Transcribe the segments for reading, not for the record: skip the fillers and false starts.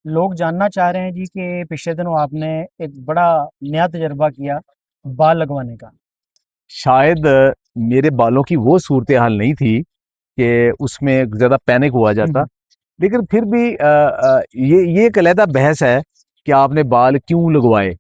लोग जानना चाह रहे हैं जी कि पिछले दिनों आपने एक बड़ा नया तजर्बा किया बाल लगवाने का। शायद मेरे बालों की वो सूरत हाल नहीं थी कि उसमें ज्यादा पैनिक हुआ जाता। हम्म, लेकिन फिर भी ये एक अलहदा बहस है कि आपने बाल क्यों लगवाए।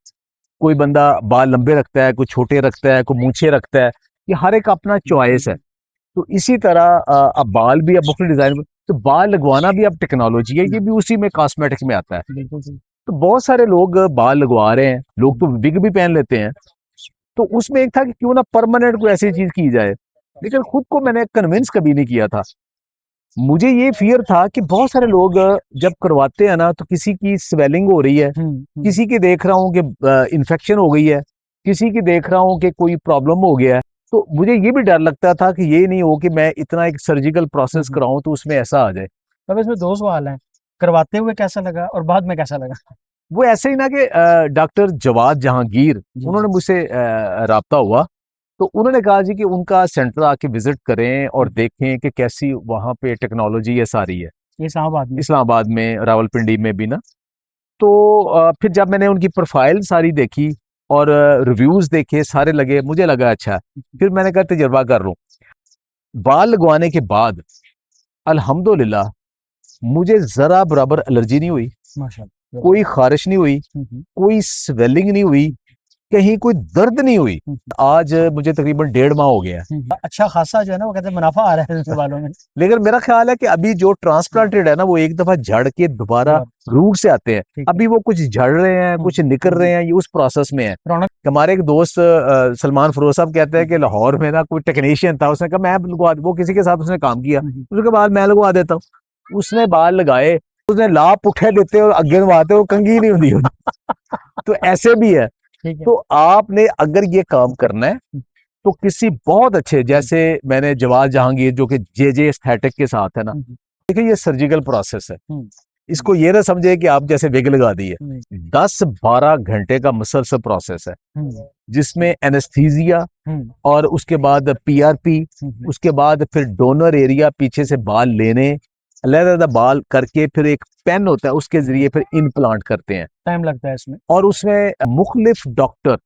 कोई बंदा बाल लंबे रखता है, कोई छोटे रखता है, कोई मूछे रखता है। ये हर एक अपना बिल्कुल चॉइस है। तो इसी तरह अब बाल भी अब मुख्तलिफ डिजाइन, तो बाल लगवाना भी अब टेक्नोलॉजी है, ये भी उसी में कॉस्मेटिक में आता है। बिल्कुल सही। तो बहुत सारे लोग बाल लगवा रहे हैं, लोग तो हम्म, विग भी पहन लेते हैं। तो उसमें एक था कि क्यों ना परमानेंट कोई ऐसी चीज की जाए। लेकिन खुद को मैंने कन्विंस कभी नहीं किया था। मुझे ये फियर था कि बहुत सारे लोग जब करवाते हैं ना, तो किसी की स्वेलिंग हो रही है, हम्म। किसी की देख रहा हूँ कि इन्फेक्शन हो गई है, किसी की देख रहा हूँ कि कोई प्रॉब्लम हो गया है। तो मुझे ये भी डर लगता था कि ये नहीं हो कि मैं इतना एक सर्जिकल प्रोसेस हम्म। कराऊं तो उसमें ऐसा आ जाए। अब इसमें दो सवाल हैं, करवाते हुए कैसा लगा और बाद में कैसा लगा? वो ऐसे ही ना कि डॉक्टर जवाद जहांगीर, जी जी। उन्होंने मुझसे राब्ता हुआ। तो उन्होंने कहा जी कि उनका सेंटर आके विजिट करें और हम्म, देखें कि कैसी वहाँ पे टेक्नोलॉजी ये सारी है। ये इस्लामाबाद में। इस्लामाबाद में, रावलपिंडी में भी ना। तो फिर जब मैंने उनकी प्रोफाइल सारी देखी और रिव्यूज देखे, सारे लगे, मुझे लगा अच्छा। फिर मैंने कहा तजर्बा कर लूं। बाल लगवाने के बाद अल्हम्दुलिल्लाह मुझे जरा बराबर एलर्जी नहीं हुई, माशाल्लाह कोई जबरदस्त। खारिश नहीं हुई, हम्म। कोई स्वेलिंग नहीं हुई, कहीं कोई दर्द नहीं हुई। हम्म, आज मुझे तकरीबन 1.5 माह हो गया है। अच्छा खासा जो है ना वो कहते हैं मुनाफा आ रहा है इसमें बालों में। लेकिन मेरा ख्याल है कि अभी जो ट्रांसप्लांटेड है ना, वो एक दफा झड़ के दोबारा दोबारा। रूट से आते हैं। ठीक है। अभी वो कुछ झड़ रहे हैं, कुछ निकल रहे हैं, ये उस प्रोसेस में है। रौनक। हमारे एक दोस्त सलमान फरोज साहब कहते हैं कि लाहौर में ना कोई टेक्नीशियन था, उसने कहा मैं लगवा, वो किसी के साथ उसने काम किया, उसके बाद मैं लगवा देता हूँ। उसने बाल लगाए, उसने लाभ पुठे देते और अगे नवाते, वो कंघी नहीं होती। तो ऐसे भी है। ठीक है। तो आपने अगर ये काम करना है तो किसी बहुत अच्छे, जैसे मैंने जवाहर जहांगीर जो कि जे एस्थेटिक के साथ है ना, देखिए ये सर्जिकल प्रोसेस है। इसको ये ना समझे कि आप जैसे विग लगा दी है। 10-12 घंटे का मुसलसल प्रोसेस है, जिसमें एनेस्थीसिया और उसके बाद पीआरपी, उसके बाद फिर डोनर एरिया पीछे से बाल लेने, अलग-अलग बाल करके फिर एक पेन होता है, उसके जरिए फिर इम्प्लांट करते हैं। टाइम लगता है इसमें। और उसमें मुख्तलिफ डॉक्टर,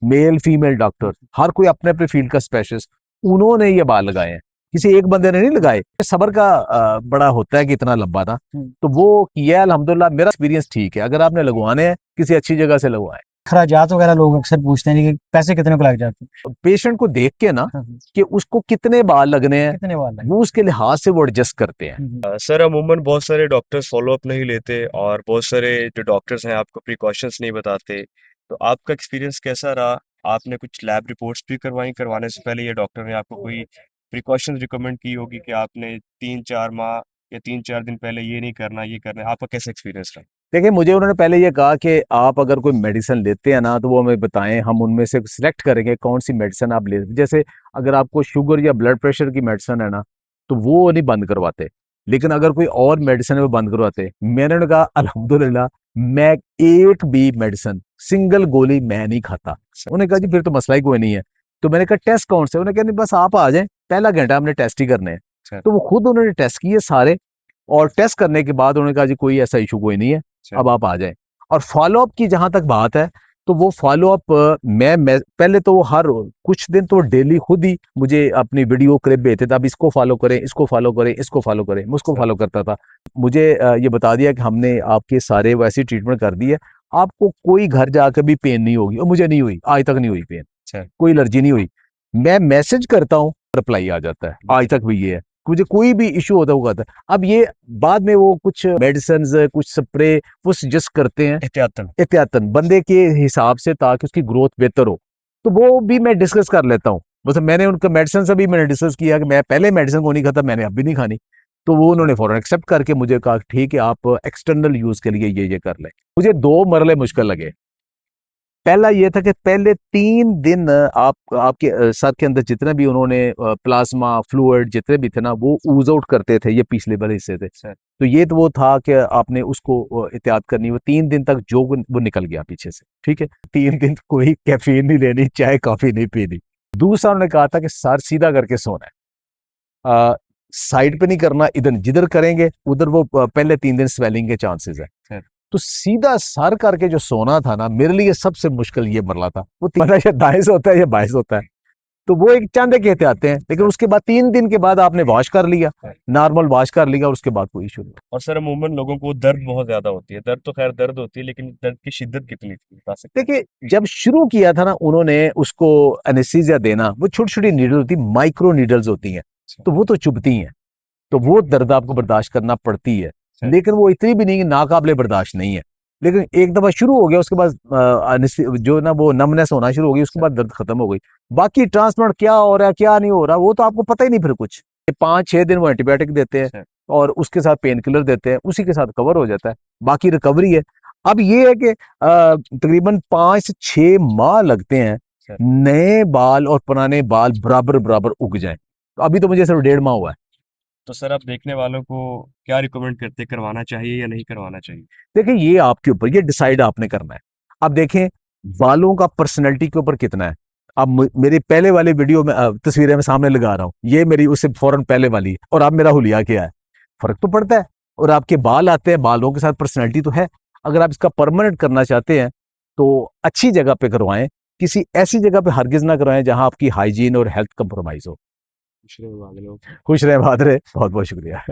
मेल फीमेल डॉक्टर, हर कोई अपने अपने फील्ड का स्पेशलिस्ट, उन्होंने ये बाल लगाए हैं। किसी एक बंदे ने नहीं लगाए। सबर का बड़ा होता है कि इतना लंबा था। तो वो किया अल्हम्दुलिल्लाह, मेरा एक्सपीरियंस ठीक है। अगर आपने लगवाने हैं किसी अच्छी जगह से लगवाएं। खराजात वगैरह लोग अक्सर पूछते हैं कि पैसे कितने को लग जाते पेशेंट को देख के ना हैं? कि उसको कितने बाल लगने हैं, कितने बार लगे? वो उसके लिहाज से वो एडजस्ट करते हैं। सर अमूमन बहुत सारे डॉक्टर्स फॉलो अप नहीं लेते और बहुत सारे जो डॉक्टर्स हैं आपको प्रिकॉशंस नहीं बताते। तो आपका एक्सपीरियंस कैसा रहा? आपने कुछ लैब रिपोर्ट्स भी करवाई करवाने से पहले? ये डॉक्टर ने आपको कोई प्रिकॉशंस रिकमेंड की होगी कि आपने 3-4 माह या 3-4 दिन पहले ये नहीं करना, ये करना है? आपका कैसा एक्सपीरियंस रहा? देखिए, मुझे उन्होंने पहले ये कहा कि आप अगर कोई मेडिसिन लेते हैं ना, तो वो हमें बताएं, हम उनमें से सिलेक्ट करेंगे कौन सी मेडिसिन आप ले। जैसे अगर आपको शुगर या ब्लड प्रेशर की मेडिसिन है ना, तो वो नहीं बंद करवाते। लेकिन अगर कोई और मेडिसिन है वो बंद करवाते। मैंने उन्हें कहा अल्हम्दुलिल्लाह, मैं एक भी मेडिसिन, सिंगल गोली मैं नहीं खाता। उन्होंने कहा जी फिर तो मसला ही कोई नहीं है। तो मैंने कहा टेस्ट कौन से? उन्होंने कहा नहीं, बस आप आ जाएं, पहला घंटा हमने टेस्ट ही करने हैं। अच्छा। तो वो खुद उन्होंने टेस्ट किए सारे, और टेस्ट करने के बाद उन्होंने कहा जी कोई ऐसा इशू कोई नहीं है, अच्छा। अब आप आ जाएं। और फॉलो अप की जहां तक बात है, तो वो फॉलो अप मैं पहले तो वो हर कुछ दिन तो डेली खुद ही मुझे अपनी वीडियो क्लिप भेजते थे, अब इसको फॉलो करें, इसको फॉलो करें, इसको फॉलो करें। मैं उसको अच्छा। फॉलो करता था। मुझे ये बता दिया कि हमने आपके सारे वैसी ट्रीटमेंट कर दी है, आपको कोई घर जाकर भी पेन नहीं होगी। और मुझे नहीं हुई, आज तक नहीं हुई पेन, अच्छा। कोई एलर्जी नहीं हुई। मैं मैसेज करता हूँ, रिप्लाई आ जाता है, आज तक भी ये है। मुझे कोई भी इशू होता हुआ था। अब ये बाद में वो कुछ मेडिसिन, कुछ स्प्रे वो सजेस्ट करते हैं एहतियातन। एहतियातन बंदे के हिसाब से, ताकि उसकी ग्रोथ बेहतर हो। तो वो भी मैं डिस्कस कर लेता हूँ। मतलब मैंने उनका मेडिसिन से भी मैंने डिस्कस किया कि मैं पहले मेडिसिन को नहीं खाता, मैंने अब भी नहीं खानी। तो वो उन्होंने फौरन एक्सेप्ट करके मुझे कहा ठीक है, आप एक्सटर्नल यूज के लिए ये कर लें। मुझे 2 मरले मुश्किल लगे। पहला ये था कि पहले 3 दिन आप आपके सर के अंदर जितने भी उन्होंने प्लाज्मा फ्लूइड जितने भी थे ना, वो ऊज आउट करते थे, ये पिछले वाले हिस्से थे। अच्छा। तो ये तो वो था कि आपने उसको एहतियात करनी। वो 3 दिन तक जो वो निकल गया पीछे से, ठीक है। 3 दिन कोई कैफीन नहीं लेनी, चाय कॉफी नहीं पीनी। दूसरा उन्होंने कहा था कि सर सीधा करके सोना है, साइड पे नहीं करना, इधर जिधर करेंगे उधर वो पहले 3 दिन स्वेलिंग के चांसेस है। अच्छा। तो सीधा सर करके जो सोना था ना, मेरे लिए सबसे मुश्किल ये मरला था। वो या दाएं से होता है या बाएं से होता है, तो वो एक चांदे कहते आते हैं, लेकिन उसके बाद 3 दिन के बाद आपने वॉश कर लिया, नॉर्मल वॉश कर लिया, और उसके बाद कोई इशू नहीं। और सर अमूमन लोगों को दर्द बहुत ज्यादा होती है, दर्द तो खैर दर्द होती है, लेकिन दर्द की शिद्दत कितनी थी बता सकते हैं? देखिए, जब शुरू किया था ना उन्होंने उसको एनेस्थीसिया देना, वो छोटी छोटी नीडल होती, माइक्रो नीडल्स होती हैं, तो वो तो चुभती हैं, तो वो दर्द आपको बर्दाश्त करना पड़ती है, लेकिन वो इतनी भी नहीं कि नाकाबिले बर्दाश्त नहीं है। लेकिन एक दफा शुरू हो गया, उसके बाद जो ना वो नमनेस होना शुरू हो गई, उसके बाद दर्द खत्म हो गई। बाकी ट्रांसप्लांट क्या हो रहा है क्या नहीं हो रहा, वो तो आपको पता ही नहीं फिर कुछ। 5-6 दिन वो एंटीबायोटिक देते हैं और उसके साथ पेन किलर देते हैं, उसी के साथ कवर हो जाता है, बाकी रिकवरी है। अब ये है कि तकरीबन 5 से 6 माह लगते हैं नए बाल और पुराने बाल बराबर बराबर उग जाएं। तो अभी तो मुझे सिर्फ 1.5 माह हुआ है। तो सर आप देखने वालों को क्या रिकमेंड करते, करवाना चाहिए या नहीं करवाना चाहिए? देखिए, ये आपके ऊपर, ये डिसाइड आपने करना है। अब देखें बालों का पर्सनैलिटी के ऊपर कितना है। अब मेरे पहले वाले वीडियो में तस्वीरें मैं सामने लगा रहा हूँ, ये मेरी उससे फौरन पहले वाली, और अब मेरा हुलिया क्या है, फर्क तो पड़ता है। और आपके बाल आते हैं, बालों के साथ पर्सनैलिटी तो है। अगर आप इसका परमानेंट करना चाहते हैं तो अच्छी जगह पे करवाएं, किसी ऐसी जगह पे हरगिज ना करवाएं जहां आपकी हाइजीन और हेल्थ कंप्रोमाइज हो। दूसरे वाले लोग खुश रहे, बात रहे, बहुत बहुत शुक्रिया।